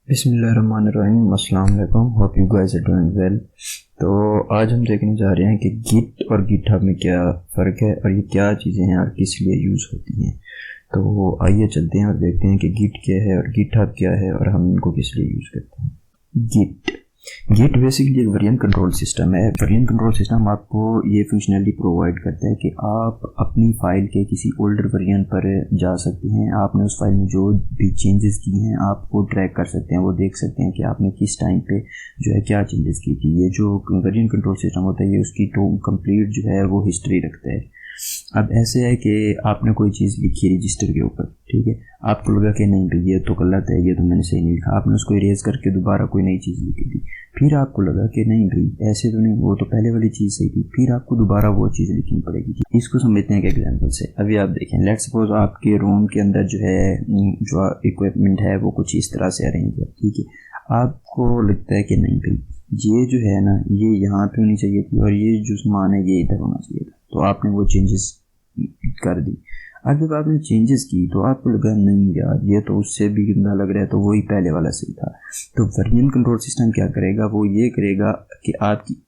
बिस्मिल्लाहिर्रहमानिर्रहीम। अस्सलाम वालेकुम। Hope you guys are doing well. तो आज हम देखने जा रहे हैं कि गिट और गिटहब में क्या फ़र्क है और ये क्या चीज़ें हैं और किस लिए यूज़ होती हैं। तो आइए चलते हैं और देखते हैं कि गिट क्या है और गिटहब क्या है और हम इनको किस लिए यूज़ करते हैं। गिट बेसिकली एक वर्जन कंट्रोल सिस्टम है। वर्जन कंट्रोल सिस्टम आपको ये फंक्शनलिटी प्रोवाइड करता है कि आप अपनी फ़ाइल के किसी ओल्डर वर्जन पर जा सकते हैं। आपने उस फाइल में जो भी चेंजेस किए हैं आप वो ट्रैक कर सकते हैं, वो देख सकते हैं कि आपने किस टाइम पे जो है क्या चेंजेस की थी। ये जो वर्जन कंट्रोल सिस्टम होता है ये उसकी तो कंप्लीट जो है वो हिस्ट्री रखता है। अब ऐसे है कि आपने कोई चीज़ लिखी रजिस्टर के ऊपर, ठीक है, आपको लगा कि नहीं भाई ये तो गलत है, ये तो मैंने सही नहीं लिखा, आपने उसको इरेज करके दोबारा कोई नई चीज़ लिखी थी। फिर आपको लगा कि नहीं भाई ऐसे तो नहीं, वो तो पहले वाली चीज़ सही थी, फिर आपको दोबारा वो चीज़ लिखनी पड़ेगी। इसको समझते हैं एक एग्जांपल से। अभी आप देखें, लेट्स सपोज आपके रूम के अंदर जो है जो इक्विपमेंट है वो कुछ इस तरह से अरेंज है, ठीक है। आपको लगता है कि नहीं भाई ये जो है ना ये यहाँ पे होनी चाहिए थी और ये जो सामान है ये इधर होना चाहिए था, तो आपने वो चेंजेस कर दी। अब जब आपने चेंजेस की तो आपको लगा नहीं यार ये तो उससे भी गंदा लग रहा है, तो वही पहले वाला सही था। तो वर्जन कंट्रोल सिस्टम क्या करेगा, वो ये करेगा कि आपकी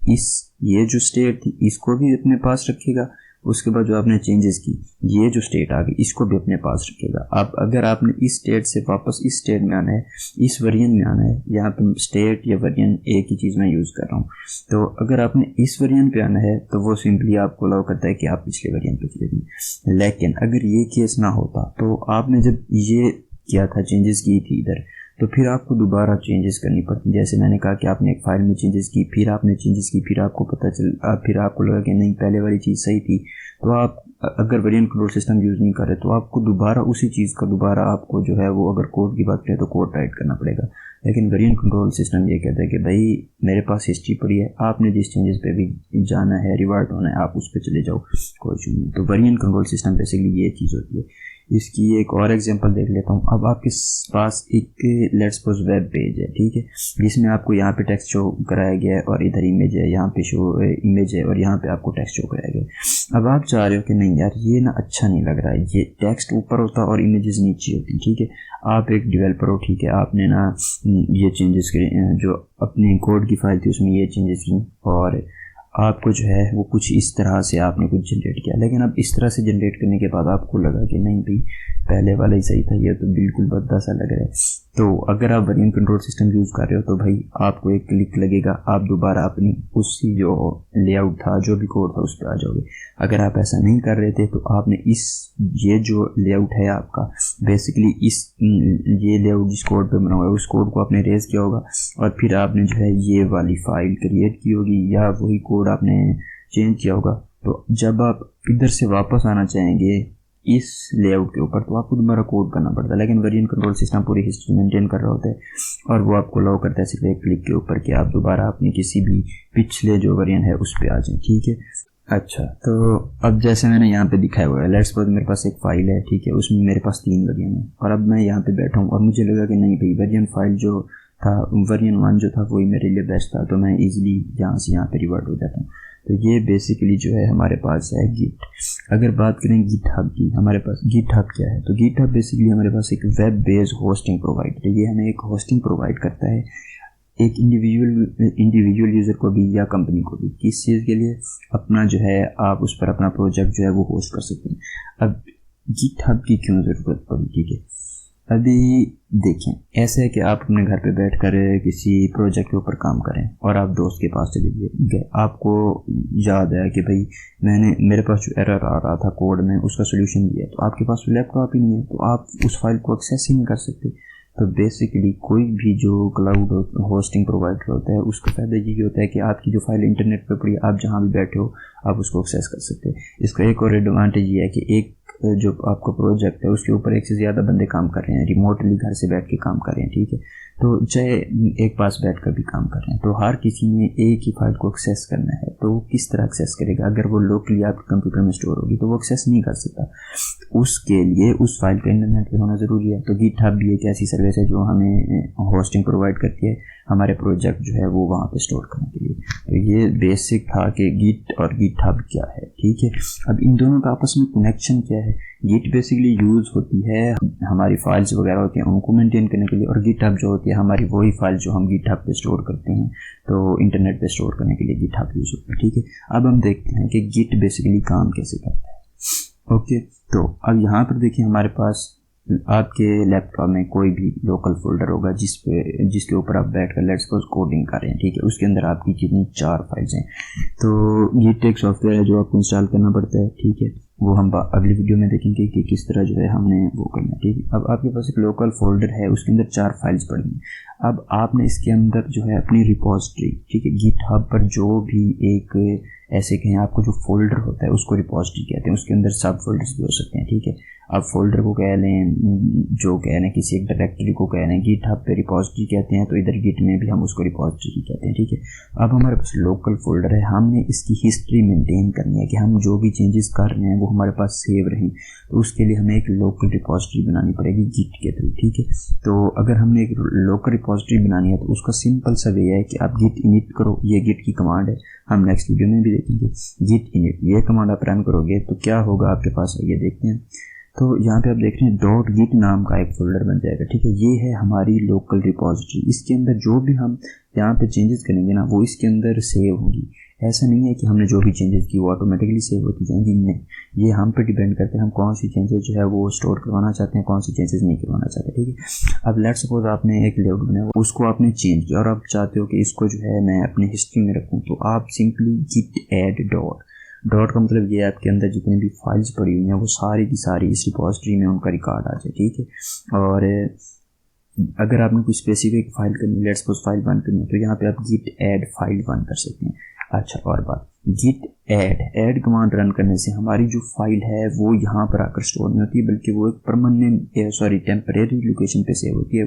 ये जो स्टेट थी इसको भी अपने पास रखेगा, उसके बाद जो आपने चेंजेस की ये जो स्टेट आ गई इसको भी अपने पास रखेगा। अब अगर आपने इस स्टेट से वापस इस स्टेट में आना है, इस वर्जन में आना है, यहाँ पे स्टेट या वर्जन एक ही चीज़ में यूज़ कर रहा हूँ, तो अगर आपने इस वर्जन पे आना है तो वो सिंपली आपको अलाउ करता है कि आप पिछले वर्जन पे चले जाएं। लेकिन अगर ये केस ना होता तो आपने जब ये किया था चेंजेस की थी इधर, तो फिर आपको दोबारा चेंजेस करनी पड़ती। जैसे मैंने कहा कि आपने एक फ़ाइल में चेंजेस की, फिर आपने चेंजेस की, फिर आपको पता फिर आपको लगा कि नहीं पहले वाली चीज़ सही थी, तो आप अगर वर्जन कंट्रोल सिस्टम यूज़ नहीं कर रहे तो आपको दोबारा उसी चीज़ का दोबारा आपको जो है वो, अगर कोड की बात करें तो कोड राइट करना पड़ेगा। लेकिन वर्जन कंट्रोल सिस्टम ये कहता है कि भाई मेरे पास हिस्ट्री पड़ी है, आपने जिस चेंजेस पे भी जाना है, रिवर्ट होना है, आप उस पर चले जाओ, कोई इशू नहीं। तो वर्जन कंट्रोल सिस्टम बेसिकली ये चीज़ होती है। इसकी एक और एग्जांपल देख लेता हूँ। अब आपके पास एक लेट्स सपोज वेब पेज है, ठीक है, जिसमें आपको यहाँ पे टेक्स्ट शो कराया गया है और इधर इमेज है, यहाँ पे शो इमेज है और यहाँ पे आपको टेक्स्ट शो कराया गया है। अब आप चाह रहे हो कि नहीं यार ये ना अच्छा नहीं लग रहा है, ये टेक्स्ट ऊपर होता और इमेजेस नीचे होती, ठीक है। आप एक डेवलपर हो, ठीक है, आपने ना ये चेंजेस करे, जो अपनी कोड की फाइल थी उसमें ये चेंजेस की और आपको जो है वो कुछ इस तरह से आपने कुछ जनरेट किया। लेकिन अब इस तरह से जनरेट करने के बाद आपको लगा कि नहीं भाई पहले वाला ही सही था, ये तो बिल्कुल भद्दा सा लग रहा है। तो अगर आप वर्जन कंट्रोल सिस्टम यूज़ कर रहे हो तो भाई आपको एक क्लिक लगेगा, आप दोबारा अपनी उसी जो लेआउट था, जो भी कोड था, उस पर आ जाओगे। अगर आप ऐसा नहीं कर रहे थे तो आपने ये जो लेआउट है आपका, बेसिकली ये लेआउट जिस कोड पे बना हुआ है उस कोड को आपने रेज किया होगा और फिर आपने जो है ये वाली फाइल क्रिएट की होगी या वही कोड आपने चेंज किया होगा। तो जब आप इधर से वापस आना चाहेंगे इस लेआउट के ऊपर तो आपको दोबारा कोड करना पड़ता है। लेकिन वर्जन कंट्रोल सिस्टम पूरी हिस्ट्री मेंटेन कर रहा होता है और वो आपको अलाउ करता है सिर्फ एक क्लिक के ऊपर कि आप दोबारा अपनी किसी भी पिछले जो वर्जन है उस पर आ जाएं, ठीक है। अच्छा, तो अब जैसे मैंने यहाँ पे दिखाया हुआ है, लेट्स सपोज मेरे पास एक फाइल है, ठीक है, उसमें मेरे पास 3 वर्जन है और अब मैं यहाँ पे बैठा हूँ और मुझे लगा कि नहीं भाई वर्जन फाइल जो था, वर्जन 1 जो था वही मेरे लिए बेस्ट था, तो मैं इजीली यहाँ से यहाँ पे रिवर्ट हो जाता हूँ। तो ये बेसिकली जो है हमारे पास है गिट। अगर बात करें गिटहब की, हमारे पास गिटहब क्या है, तो गिटहब बेसिकली हमारे पास एक वेब बेस्ड होस्टिंग प्रोवाइडर है। ये हमें एक होस्टिंग प्रोवाइड करता है एक इंडिविजुअल यूज़र को भी या कंपनी को भी। किस चीज़ के लिए, अपना जो है आप उस पर अपना प्रोजेक्ट जो है वो होस्ट कर सकते हैं। अब गिटहब की क्यों ज़रूरत पड़ी, ठीक है। अभी देखें, ऐसा है कि आप अपने घर पे बैठकर किसी प्रोजेक्ट के ऊपर काम करें और आप दोस्त के पास चले गए, आपको याद है कि भाई मेरे पास जो एरर आ रहा था कोड में उसका सोल्यूशन दिया है, तो आपके पास लैपटॉप ही नहीं है तो आप उस फाइल को एक्सेस ही नहीं कर सकते। तो बेसिकली कोई भी जो क्लाउड होस्टिंग प्रोवाइडर होता है उसका फ़ायदा ये होता है कि आपकी जो फाइल इंटरनेट पर पड़ी है, आप जहाँ भी बैठे हो आप उसको एक्सेस कर सकते हैं। इसका एक और एडवांटेज ये है कि एक जो आपका प्रोजेक्ट है उसके ऊपर एक से ज़्यादा बंदे काम कर रहे हैं, रिमोटली घर से बैठ के काम कर रहे हैं, ठीक है, तो चाहे एक पास बैठ कर भी काम कर रहे हैं, तो हर किसी ने एक ही फाइल को एक्सेस करना है। तो वो किस तरह एक्सेस करेगा, अगर वो लोकली आपके कंप्यूटर में स्टोर होगी तो वो एक्सेस नहीं कर सकता, उसके लिए उस फाइल का इंटरनेट पे होना ज़रूरी है। तो गिटहब भी एक ऐसी सर्विस है जो हमें होस्टिंग प्रोवाइड करती है हमारे प्रोजेक्ट जो है वो वहाँ पे स्टोर करने के लिए। तो ये बेसिक था कि गिट और गिटहब क्या है, ठीक है। अब इन दोनों का आपस में कनेक्शन क्या है? गिट बेसिकली यूज़ होती है हमारी फाइल्स वगैरह होती हैं उनको मेंटेन करने के लिए, और गिटहब जो होती है हमारी वही फाइल जो हम गिटहब पे स्टोर करते हैं, तो इंटरनेट पे स्टोर करने के लिए गिटहब यूज़ होता है। ठीक है, अब हम देखते हैं कि गिट बेसिकली काम कैसे करता है। ओके, तो अब यहाँ पर देखिए हमारे पास आपके लैपटॉप में कोई भी लोकल फोल्डर होगा जिसके ऊपर आप बैठकर लेट्स सपोज कोडिंग कर रहे हैं। ठीक है, उसके अंदर आपकी कितनी 4 फाइल्स हैं। तो गिट एक सॉफ्टवेयर है जो आपको इंस्टॉल करना पड़ता है। ठीक है, वो हम अगली वीडियो में देखेंगे कि किस तरह जो है हमने वो करना है। ठीक है, अब आपके पास एक लोकल फोल्डर है, उसके अंदर 4 फाइल्स पड़ी हैं। अब आपने इसके अंदर जो है अपनी रिपोजिटरी, ठीक है, गिटहब पर जो भी एक ऐसे कहें आपको जो फोल्डर होता है उसको रिपोजिटरी कहते हैं, उसके अंदर सब फोल्डर्स भी हो सकते हैं। ठीक है, आप फोल्डर को कह लें, जो कह लें किसी एक डायरेक्टरी को कह लें, गिटहब पे रिपोजिटरी कहते हैं, तो इधर गिट में भी हम उसको रिपोजिटरी कहते हैं। ठीक है, अब हमारे पास लोकल फोल्डर है, हमने इसकी हिस्ट्री मेंटेन करनी है कि हम जो भी चेंजेस कर रहे हैं वो हमारे पास सेव रहें, तो उसके लिए हमें एक लोकल रिपोजिटरी बनानी पड़ेगी गिट के थ्रू। ठीक है, तो अगर हमने एक लोकल रिपोजिटरी बनानी है तो उसका सिंपल सा वे है कि आप गिट इनिट करो, ये गिट की कमांड है, हम नेक्स्ट वीडियो में भी देखेंगे। गिट इनिट ये कमांड आप रन करोगे तो क्या होगा आपके पास, ये देखते हैं। तो यहाँ पे आप देख रहे हैं डॉट गिट नाम का एक फोल्डर बन जाएगा। ठीक है, ये है हमारी लोकल रिपोजिटरी, इसके अंदर जो भी हम यहाँ पे चेंजेस करेंगे ना वो इसके अंदर सेव होगी। ऐसा नहीं है कि हमने जो भी चेंजेस की वो ऑटोमेटिकली सेव होती जाएंगी, नहीं, ये हम पे डिपेंड करते हैं हम कौन सी चेंजेस जो है वो स्टोर करवाना चाहते हैं, कौन सी चेंजेस नहीं करवाना चाहते। ठीक है, अब लेट्स सपोज आपने एक लेआउट बनाया, उसको आपने चेंज किया और आप चाहते हो कि इसको जो है मैं अपनी हिस्ट्री में रखूँ, तो आप सिंपली गिट ऐड डॉट का मतलब ये आपके अंदर जितनी भी फाइल्स पड़ी हुई हैं वो सारी की सारी इस रिपोजिटरी में उनका रिकॉर्ड आ जाए। ठीक है, और अगर आपने कोई स्पेसिफिक फाइल करनी, लेट्स सपोज फाइल 1 करनी है, तो यहाँ पे आप गिट ऐड फाइल 1 कर सकते हैं। अच्छा, और बात, गिट ऐड कमांड रन करने से हमारी जो फाइल है वो यहाँ पर आकर स्टोर नहीं होती, बल्कि वो एक टेम्परेरी लोकेशन पे सेव होती है,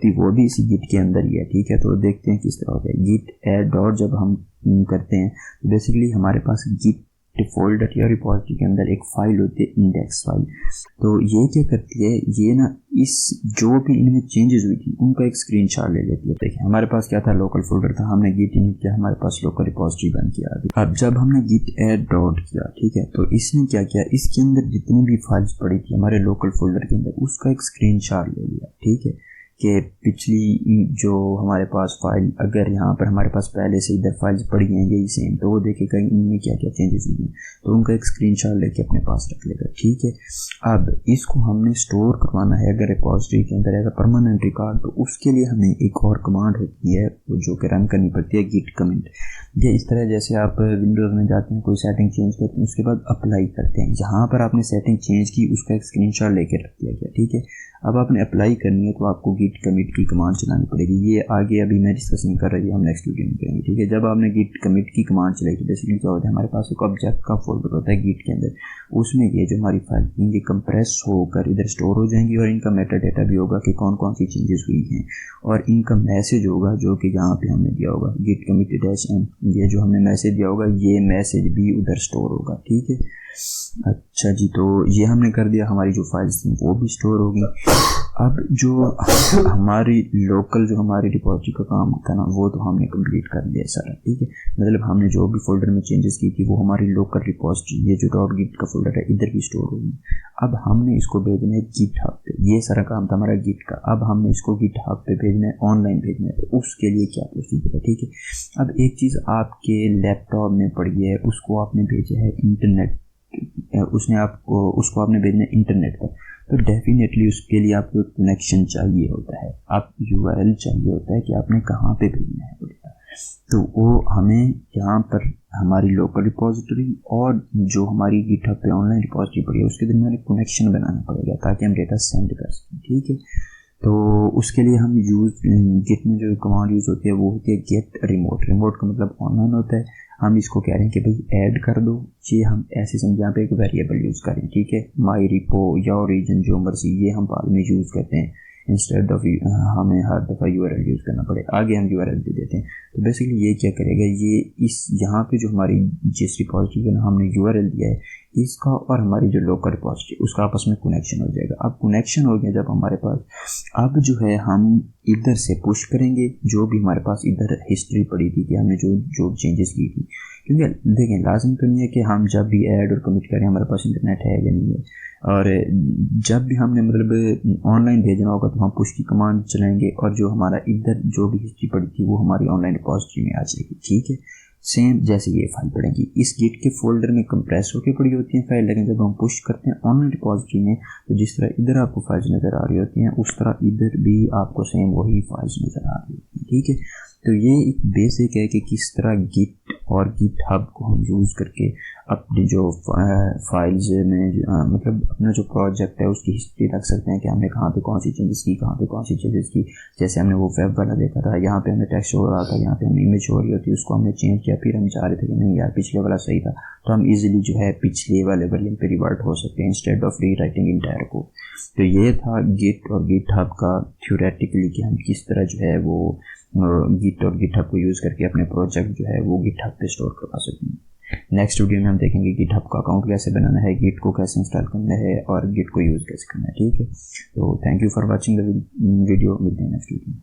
वो भी इसी गिट के अंदर ही है। ठीक है, तो देखते हैं किस तरह होता है। गिट ऐड डॉट जब हम करते हैं तो बेसिकली हमारे पास गिट फोल्डर या रिपोजिटरी के अंदर एक फाइल होती है इंडेक्स फाइल। तो ये क्या करती है, ये ना इस जो भी इनमें चेंजेस हुई थी उनका एक स्क्रीनशॉट ले लेती है। देखिए हमारे पास क्या था, लोकल फोल्डर था, हमने गिट इनिट किया, हमारे पास लोकल रिपोजिटरी बन किया। अब जब हमने गिट ऐड डॉट किया, ठीक है, तो इसने क्या किया, इसके अंदर जितनी भी फाइल्स पड़ी थी हमारे लोकल फोल्डर के अंदर उसका एक स्क्रीनशॉट ले लिया। ठीक है, कि पिछली जो हमारे पास फाइल, अगर यहाँ पर हमारे पास पहले से इधर फाइल्स पड़ी हैं यही सेम, तो वो देखेगा इनमें क्या क्या चेंजेस हुए हैं, तो उनका एक स्क्रीनशॉट लेके अपने पास रख लेगा। ठीक है, अब इसको हमने स्टोर करवाना है अगर रिपोजिटरी के अंदर एज अ परमानेंट रिकॉर्ड, तो उसके लिए हमें एक और कमांड होती है जो कि रन करनी पड़ती है, गिट कमिट। ये इस तरह जैसे आप विंडोज़ में जाते हैं, कोई सेटिंग चेंज करते हैं, उसके बाद अप्लाई करते हैं, जहाँ पर आपने सेटिंग चेंज की उसका एक स्क्रीनशॉट लेके रख दिया गया। ठीक है, अब आपने अप्लाई करनी है तो आपको गिट कमिट की कमांड चलानी पड़ेगी। ये आगे अभी मैं डिस्कस नहीं कर रही, हम नेक्स्ट वीडियो में करेंगे। ठीक है, जब आपने गिट कमिट की कमांड चलाई तो बेसिकली क्या होता है, हमारे पास एक ऑब्जेक्ट का फोल्डर होता है गिट के अंदर, उसमें ये जो हमारी फाइल ये कंप्रेस होकर इधर स्टोर हो जाएंगी और इनका मेटा डेटा भी होगा कि कौन कौन सी चेंजेस हुई हैं, और इनका मैसेज होगा जो कि यहाँ पे हमने दिया होगा गिट कमिट -m, ये जो हमने मैसेज दिया होगा ये मैसेज भी उधर स्टोर होगा। ठीक है, अच्छा जी, तो ये हमने कर दिया, हमारी जो फाइल्स थी वो भी स्टोर होगी। अब जो हमारी लोकल जो हमारी रिपोजिटरी का काम था ना वो तो हमने कंप्लीट कर लिया सारा। ठीक है, मतलब हमने जो भी फोल्डर में चेंजेस की थी वो हमारी लोकल रिपोजिटरी, ये जो डॉट गिट का फोल्डर है इधर भी स्टोर होगी। अब हमने इसको भेजना है गिटहब पे, ये सारा काम था हमारा गिट का। अब हमने इसको गिटहब पे भेजना है, ऑनलाइन भेजना है, तो उसके लिए क्या प्रोसीजर है। ठीक है, अब एक चीज़ आपके लैपटॉप में पड़ी है, उसको आपने भेजा है इंटरनेट, उसको आपने भेजना है इंटरनेट पर, तो डेफिनेटली उसके लिए आपको एक कनेक्शन चाहिए होता है, आप URL चाहिए होता है कि आपने कहाँ पे भेजना है डेटा। तो वो हमें यहाँ पर हमारी लोकल रिपोजिटरी और जो हमारी गिटहब पे ऑनलाइन रिपोजिटरी पड़ी है उसके दरमियान एक कनेक्शन बनाना पड़ेगा ताकि हम डेटा सेंड कर सकें। ठीक है, तो उसके लिए हम गिट में जो कमांड यूज़ होती है वो होती है गेट रिमोट। रिमोट का मतलब ऑनलाइन होता है, हम इसको कह रहे हैं कि भाई ऐड कर दो, ये हम ऐसे समझ यहाँ पे एक वेरिएबल यूज़ करें। ठीक है, माई रिपो या ओरिजिन जो मर्जी ये हम बाद में यूज़ करते हैं, इंस्टेड ऑफ हमें हर दफ़ा URL यूज़ करना पड़े, आगे हम URL दे देते हैं। तो बेसिकली ये क्या करेगा, ये इस यहाँ पे जो हमारी जिस रिपोजिटरी का हमने URL दिया है इसका और हमारी जो लोकल रिपोजिटरी उसका आपस में कनेक्शन हो जाएगा। अब कनेक्शन हो गया जब हमारे पास, अब जो है हम इधर से पुश करेंगे जो भी हमारे पास इधर हिस्ट्री पड़ी थी कि हमने जो चेंजेस की थी, क्योंकि देखें लाजम तो नहीं है कि हम जब भी ऐड और कमिट करें हमारे पास इंटरनेट है या नहीं है, और जब भी हमने मतलब ऑनलाइन भेजना होगा तो हम पुश की कमांड चलाएंगे और जो हमारा इधर जो भी हिस्ट्री पड़ी थी वो हमारी ऑनलाइन रिपॉजिटरी में आ जाएगी। ठीक है, सेम जैसे ये फाइल पड़ेगी इस गिट के फोल्डर में कंप्रेस होकर पड़ी होती हैं फाइल, लेकिन जब हम पुश करते हैं ऑनलाइन रिपॉजिटरी में तो जिस तरह इधर आपको फाइल्स नज़र आ रही होती हैं उस तरह इधर भी आपको सेम वही फाइल्स नज़र आ रही होती हैं। ठीक है, तो ये एक बेसिक है कि किस तरह गिट और गिट हब को हम यूज़ करके अपनी जो फाइल्स में मतलब अपना जो प्रोजेक्ट है उसकी हिस्ट्री रख सकते हैं कि हमने कहाँ पे कौन सी चेंजेस की, कहाँ पे कौन सी चेंजेस की। जैसे हमने वो वेब वाला देखा था, यहाँ पे हमें टेक्स्ट हो रहा था, यहाँ पे हमें इमेज हो रही होती, उसको हमने चेंज किया, फिर हम चाह रहे थे कि नहीं यार पिछले वाला सही था, तो हम इजीली जो है पिछले वाले वर्जन पे रिवर्ट हो सकते हैं इंस्टेड ऑफ री राइटिंग इंटायर को। तो ये था गिट और गिट हब का थ्योरेटिकली कि हम किस तरह जो है वो गिट और गिट हब को यूज़ करके अपने प्रोजेक्ट जो है वो गिट हब पे स्टोर करवा सकते हैं। नेक्स्ट वीडियो में हम देखेंगे गिट हब का अकाउंट कैसे बनाना है, गिट को कैसे इंस्टॉल करना है और गिट को यूज़ कैसे करना है। ठीक है, तो thank you for watching the video, मिलते हैं नेक्स्ट वीडियो में।